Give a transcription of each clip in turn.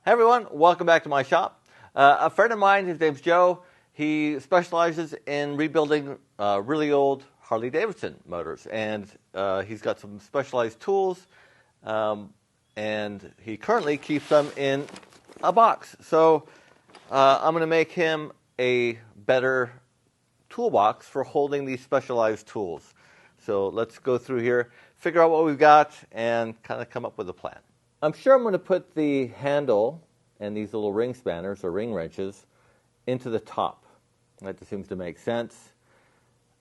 Hey everyone, welcome back to my shop. A friend of mine, his name's Joe, he specializes in rebuilding really old Harley Davidson motors, and he's got some specialized tools, and he currently keeps them in a box. So I'm going to make him a better toolbox for holding these specialized tools. So let's go through here, figure out what we've got, and kind of come up with a plan. I'm sure I'm going to put the handle and these little ring spanners or ring wrenches into the top. That just seems to make sense.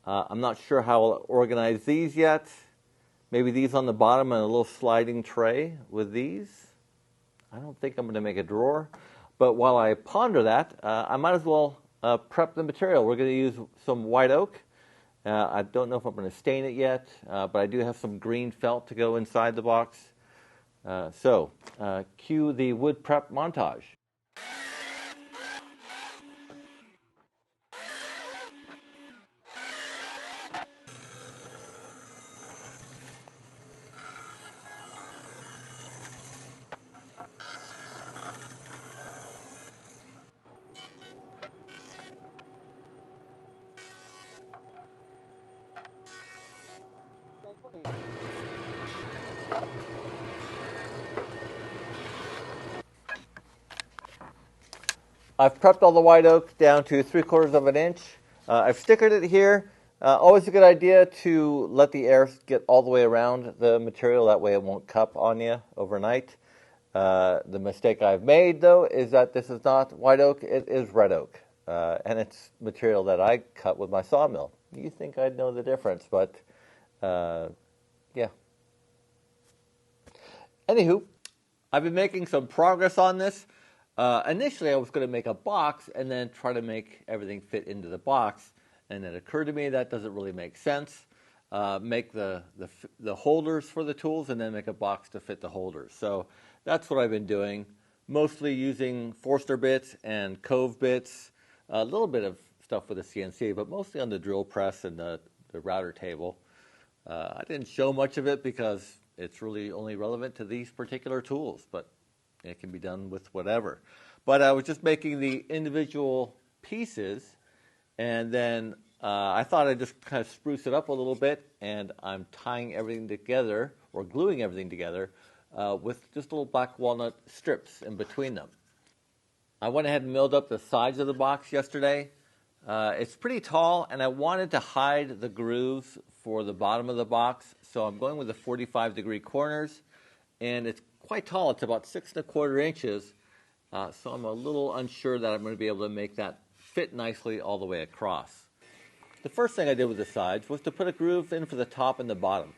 I'm not sure how I'll organize these yet. Maybe these on the bottom and a little sliding tray with these. I don't think I'm going to make a drawer. But while I ponder that, I might as well prep the material. We're going to use some white oak. I don't know if I'm going to stain it yet, but I do have some green felt to go inside the box. So, cue the wood prep montage. I've prepped all the white oak down to 3/4 of an inch. I've stickered it here. Always a good idea to let the air get all the way around the material. That way it won't cup on you overnight. The mistake I've made, though, is that this is not white oak. It is red oak. And it's material that I cut with my sawmill. You think I'd know the difference, but yeah. Anywho, I've been making some progress on this. Initially, I was going to make a box and then try to make everything fit into the box. And it occurred to me that doesn't really make sense. Make the holders for the tools and then make a box to fit the holders. So that's what I've been doing, mostly using Forstner bits and Cove bits, a little bit of stuff with the CNC, but mostly on the drill press and the router table. I didn't show much of it because it's really only relevant to these particular tools, but it can be done with whatever. But I was just making the individual pieces, and then I thought I'd just kind of spruce it up a little bit, and I'm tying everything together, or gluing everything together, with just little black walnut strips in between them. I went ahead and milled up the sides of the box yesterday. It's pretty tall, and I wanted to hide the grooves for the bottom of the box, so I'm going with the 45-degree corners, and it's quite tall. It's about 6 1/4 inches, so I'm a little unsure that I'm going to be able to make that fit nicely all the way across. The first thing I did with the sides was to put a groove in for the top and the bottom.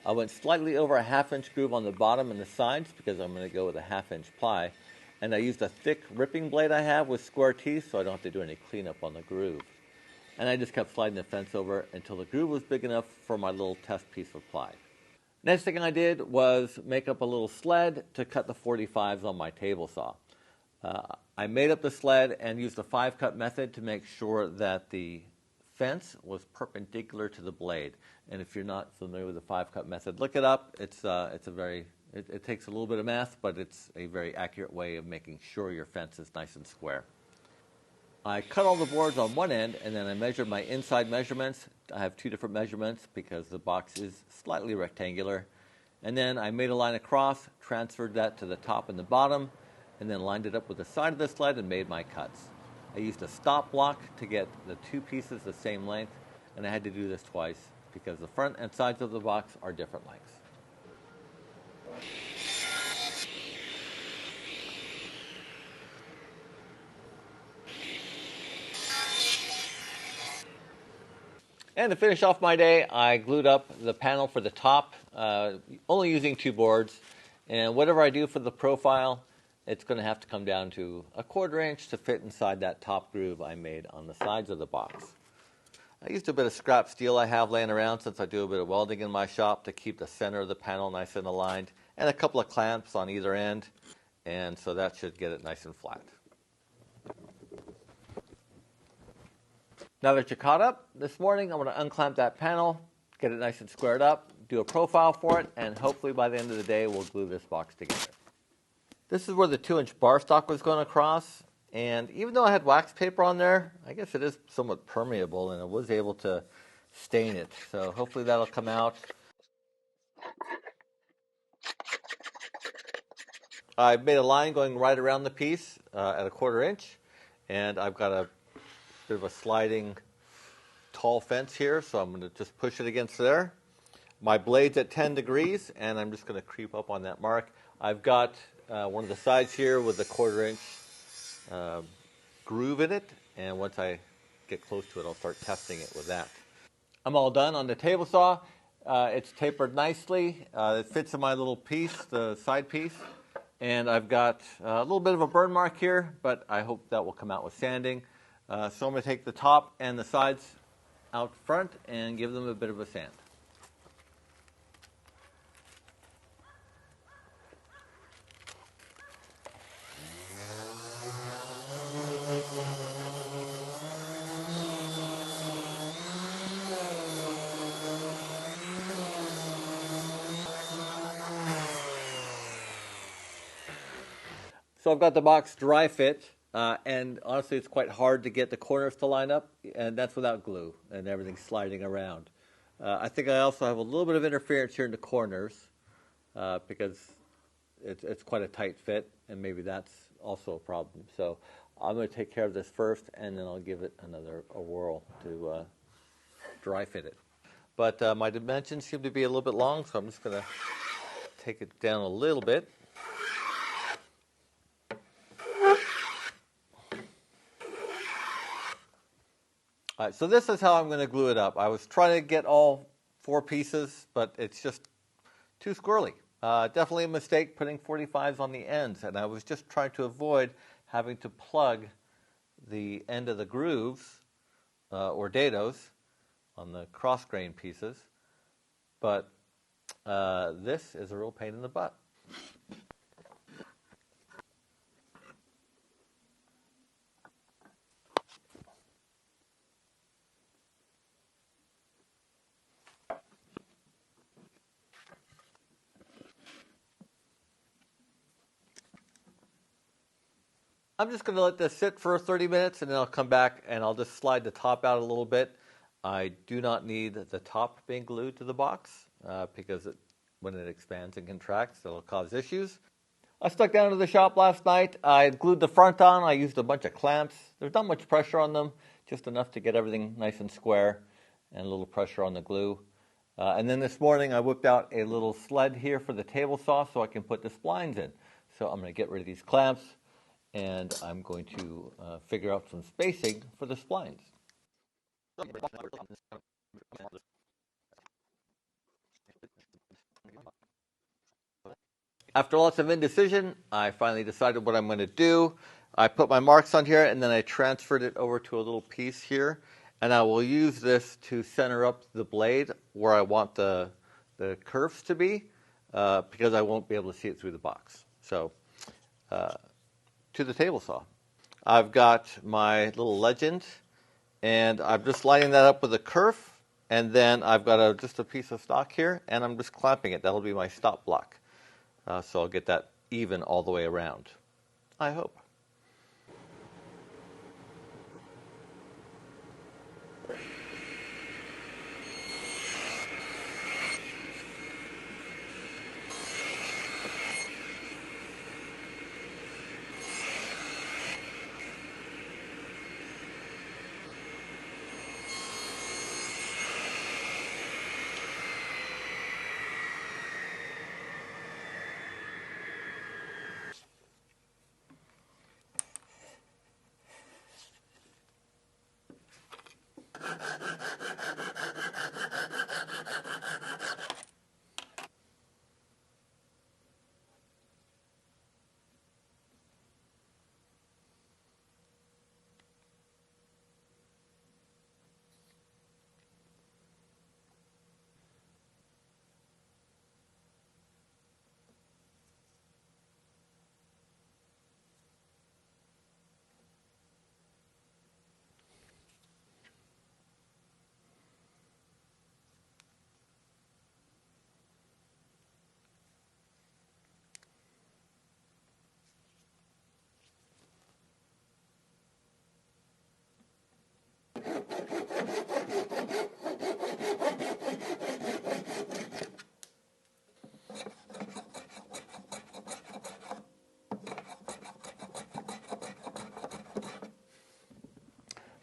I went slightly over a 1/2 inch groove on the bottom and the sides because I'm going to go with a 1/2 inch ply, and I used a thick ripping blade I have with square teeth so I don't have to do any cleanup on the groove. And I just kept sliding the fence over until the groove was big enough for my little test piece of ply. Next thing I did was make up a little sled to cut the 45s on my table saw. I made up the sled and used the 5-cut method to make sure that the fence was perpendicular to the blade. And if you're not familiar with the 5-cut method, look it up. It takes a little bit of math, but it's a very accurate way of making sure your fence is nice and square. I cut all the boards on one end, and then I measured my inside measurements. I have 2 different measurements because the box is slightly rectangular. And then I made a line across, transferred that to the top and the bottom, and then lined it up with the side of the sled and made my cuts. I used a stop block to get the 2 pieces the same length, and I had to do this twice because the front and sides of the box are different lengths. And to finish off my day, I glued up the panel for the top, only using 2 boards. And whatever I do for the profile, it's going to have to come down to a 1/4 inch to fit inside that top groove I made on the sides of the box. I used a bit of scrap steel I have laying around since I do a bit of welding in my shop to keep the center of the panel nice and aligned, and a couple of clamps on either end, and so that should get it nice and flat. Now that you're caught up, this morning I'm going to unclamp that panel, get it nice and squared up, do a profile for it, and hopefully by the end of the day we'll glue this box together. This is where the 2-inch bar stock was going across, and even though I had wax paper on there, I guess it is somewhat permeable, and I was able to stain it. So hopefully that'll come out. I've made a line going right around the piece at a 1/4 inch, and I've got a bit of a sliding tall fence here, so I'm going to just push it against there. My blade's at 10 degrees, and I'm just going to creep up on that mark. I've got one of the sides here with a 1/4 inch groove in it, and once I get close to it, I'll start testing it with that. I'm all done on the table saw. It's tapered nicely. It fits in my little piece, the side piece, and I've got a little bit of a burn mark here, but I hope that will come out with sanding. So I'm going to take the top and the sides out front and give them a bit of a sand. So I've got the box dry fit, and honestly it's quite hard to get the corners to line up, and that's without glue and everything sliding around. I think I also have a little bit of interference here in the corners because it's quite a tight fit, and maybe that's also a problem. So I'm going to take care of this first, and then I'll give it a whirl to dry fit it. But my dimensions seem to be a little bit long, so I'm just going to take it down a little bit. All right, so this is how I'm going to glue it up. I was trying to get all 4 pieces, but it's just too squirrely. Definitely a mistake putting 45s on the ends, and I was just trying to avoid having to plug the end of the grooves or dados on the cross grain pieces, but this is a real pain in the butt. I'm just going to let this sit for 30 minutes, and then I'll come back and I'll just slide the top out a little bit. I do not need the top being glued to the box because when it expands and contracts, it'll cause issues. I stuck down to the shop last night. I glued the front on. I used a bunch of clamps. There's not much pressure on them, just enough to get everything nice and square and a little pressure on the glue. And then this morning I whipped out a little sled here for the table saw so I can put the splines in. So I'm going to get rid of these clamps, and I'm going to figure out some spacing for the splines. After lots of indecision, I finally decided what I'm going to do. I put my marks on here, and then I transferred it over to a little piece here, and I will use this to center up the blade where I want the curves to be because I won't be able to see it through the box. So to the table saw. I've got my little legend, and I'm just lining that up with a kerf, and then I've got just a piece of stock here, and I'm just clamping it. That'll be my stop block. So I'll get that even all the way around, I hope.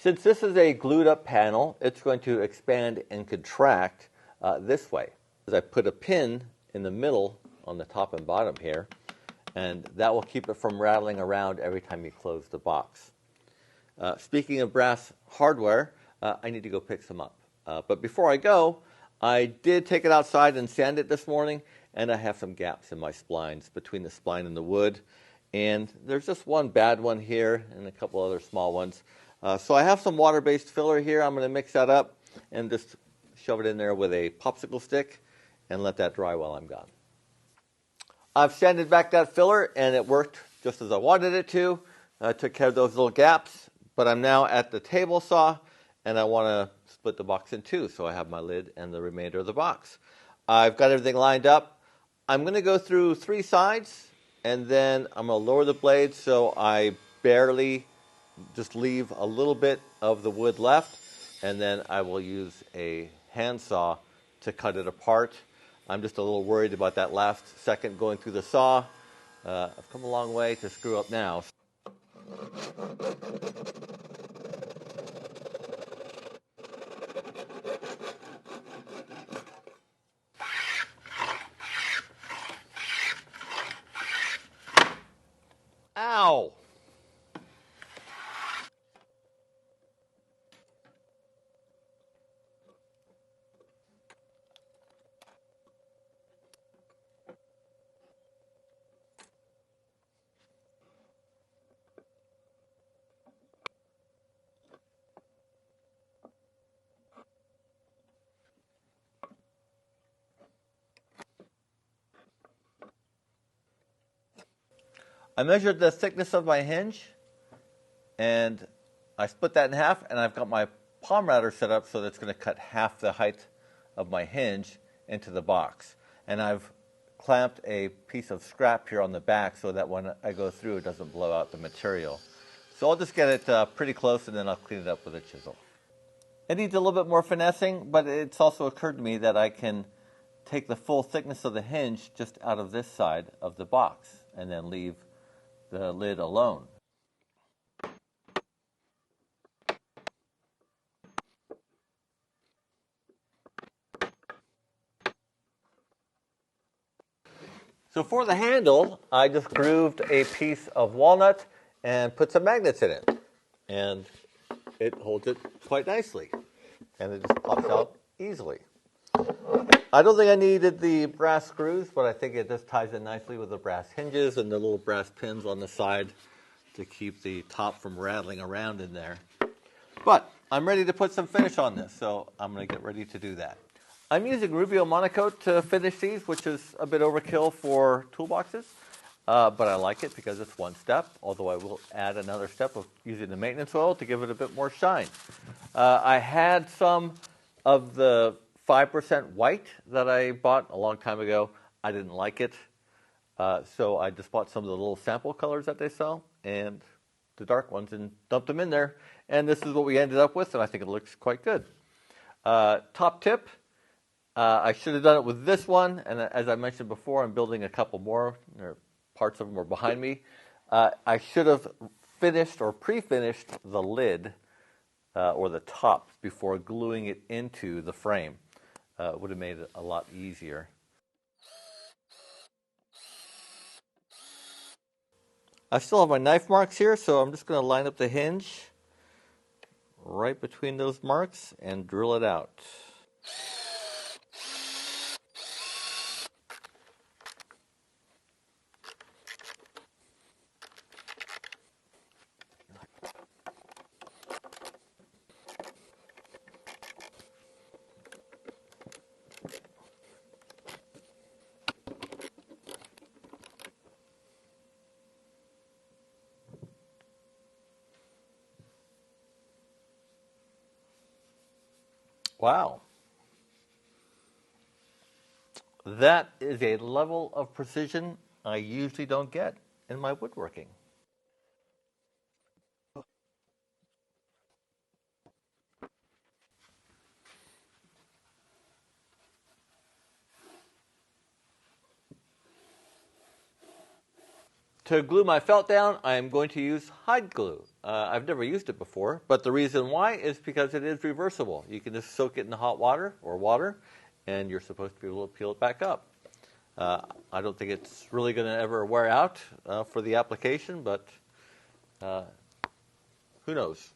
Since this is a glued up panel, it's going to expand and contract this way. As I put a pin in the middle on the top and bottom here, and that will keep it from rattling around every time you close the box. Speaking of brass hardware, I need to go pick some up. But before I go, I did take it outside and sand it this morning, and I have some gaps in my splines between the spline and the wood. And there's just one bad one here and a couple other small ones. So I have some water-based filler here. I'm going to mix that up and just shove it in there with a popsicle stick and let that dry while I'm gone. I've sanded back that filler, and it worked just as I wanted it to. I took care of those little gaps, but I'm now at the table saw, and I want to split the box in two, so I have my lid and the remainder of the box. I've got everything lined up. I'm going to go through 3 sides, and then I'm going to lower the blade so I barely just leave a little bit of the wood left, and then I will use a handsaw to cut it apart. I'm just a little worried about that last second going through the saw. I've come a long way to screw up now. Ow! I measured the thickness of my hinge, and I split that in half, and I've got my palm router set up so that it's going to cut half the height of my hinge into the box. And I've clamped a piece of scrap here on the back so that when I go through, it doesn't blow out the material. So I'll just get it pretty close, and then I'll clean it up with a chisel. It needs a little bit more finessing, but it's also occurred to me that I can take the full thickness of the hinge just out of this side of the box and then leave the lid alone. So for the handle, I just grooved a piece of walnut and put some magnets in it. And it holds it quite nicely. And it just pops out easily. I don't think I needed the brass screws, but I think it just ties in nicely with the brass hinges and the little brass pins on the side to keep the top from rattling around in there. But I'm ready to put some finish on this, so I'm going to get ready to do that. I'm using Rubio Monocoat to finish these, which is a bit overkill for toolboxes, but I like it because it's one step, although I will add another step of using the maintenance oil to give it a bit more shine. I had some of the 5% white that I bought a long time ago. I didn't like it, so I just bought some of the little sample colors that they sell, and the dark ones, and dumped them in there. And this is what we ended up with, and I think it looks quite good. Top tip, I should have done it with this one, and as I mentioned before, I'm building a couple more. Parts of them are behind me. I should have finished or pre-finished the lid or the top before gluing it into the frame. It would have made it a lot easier. I still have my knife marks here, so I'm just going to line up the hinge right between those marks and drill it out. Wow. That is a level of precision I usually don't get in my woodworking. To glue my felt down, I am going to use hide glue. I've never used it before, but the reason why is because it is reversible. You can just soak it in hot water or water, and you're supposed to be able to peel it back up. I don't think it's really going to ever wear out for the application, but who knows?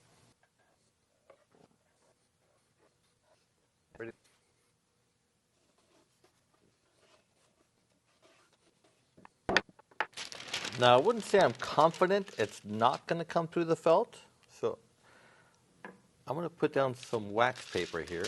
Now, I wouldn't say I'm confident it's not going to come through the felt, so I'm going to put down some wax paper here.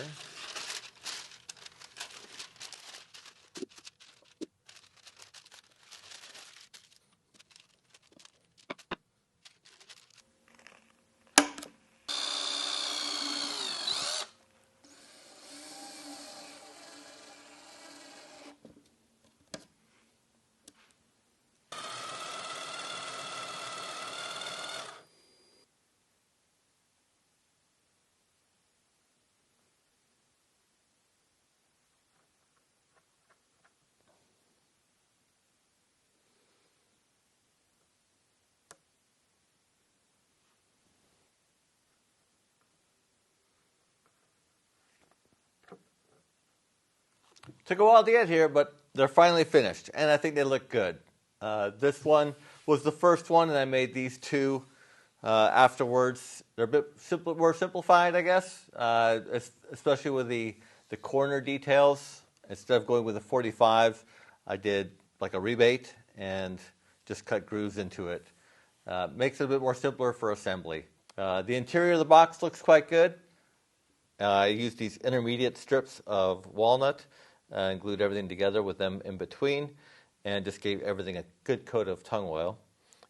Took a while to get here, but they're finally finished, and I think they look good. This one was the first one, and I made these two afterwards. They're a bit more simplified, I guess, especially with the corner details. Instead of going with a 45, I did like a rebate and just cut grooves into it. Makes it a bit more simpler for assembly. The interior of the box looks quite good. I used these intermediate strips of walnut and glued everything together with them in between, and just gave everything a good coat of tung oil.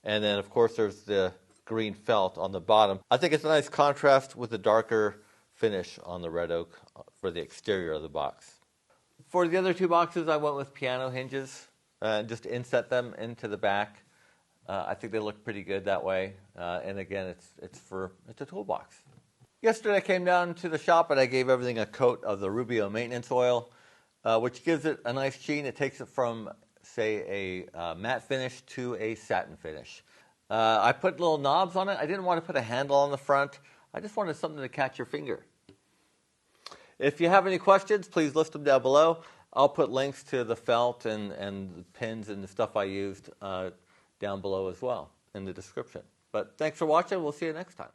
And then, of course, there's the green felt on the bottom. I think it's a nice contrast with the darker finish on the red oak for the exterior of the box. For the other two boxes, I went with piano hinges and just inset them into the back. I think they look pretty good that way. And again, it's a toolbox. Yesterday I came down to the shop and I gave everything a coat of the Rubio Maintenance Oil, which gives it a nice sheen. It takes it from, say, a matte finish to a satin finish. I put little knobs on it. I didn't want to put a handle on the front. I just wanted something to catch your finger. If you have any questions, please list them down below. I'll put links to the felt and the pins and the stuff I used down below as well in the description. But thanks for watching. We'll see you next time.